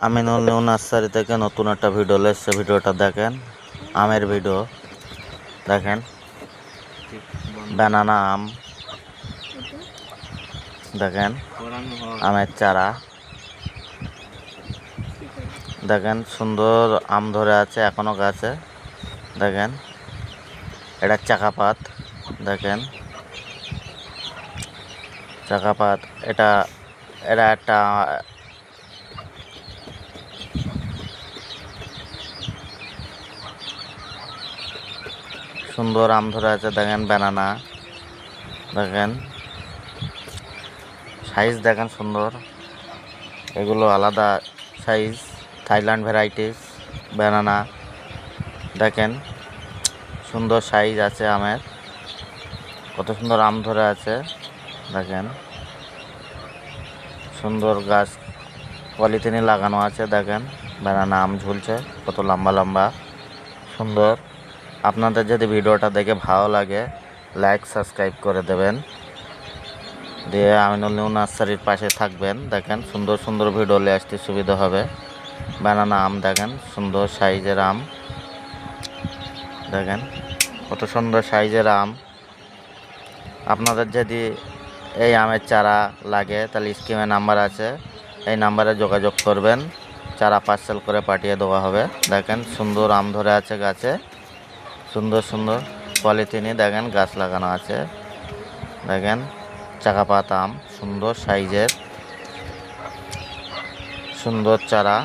Aminul new nursery থেকে নতুন একটা ভিডিও এসেছে। ভিডিওটা দেখেন, আমের ভিডিও দেখেন। ব্যানানা আম দেখেন, আমের চারা দেখেন, সুন্দর আম ধরে আছে এখনো গাছে। দেখেন, এটা চাকাপাত দেখেন, চাকাপাত। এটা একটা সুন্দর আম ধরে আছে দেখেন। ব্যানানা দেখেন, সাইজ দেখেন সুন্দর। এগুলো আলাদা সাইজ, থাইল্যান্ড ভ্যারাইটিস ব্যানানা দেখেন, সুন্দর সাইজ আছে আমের। কত সুন্দর আম ধরে আছে দেখেন। সুন্দর গাছ পলিথিনে লাগানো আছে দেখেন। ব্যানানা আম ঝুলছে কত লম্বা লম্বা, সুন্দর। আপনাদের যদি ভিডিওটা দেখে ভালো লাগে, লাইক সাবস্ক্রাইব করে দেবেন, দিয়ে আমিনুল নিউ নার্সারির পাশে থাকবেন। দেখেন, সুন্দর সুন্দর ভিডিও নিয়ে আসতে সুবিধা হবে। ব্যানানা আম দেখেন, সুন্দর সাইজের আম দেখেন, কত সুন্দর সাইজের আম। আপনাদের যদি এই আমের চারা লাগে তাহলে স্ক্রিনে নাম্বার আছে, এই নাম্বারে যোগাযোগ করবেন, চারা পার্সেল করে পাঠিয়ে দেওয়া হবে। দেখেন, সুন্দর আম ধরে আছে গাছে, সুন্দর সুন্দর পলিথিনে দেখেন গাছ লাগানো আছে। দেখেন, চাকাপাত আম, সুন্দর সাইজের, সুন্দর চারা।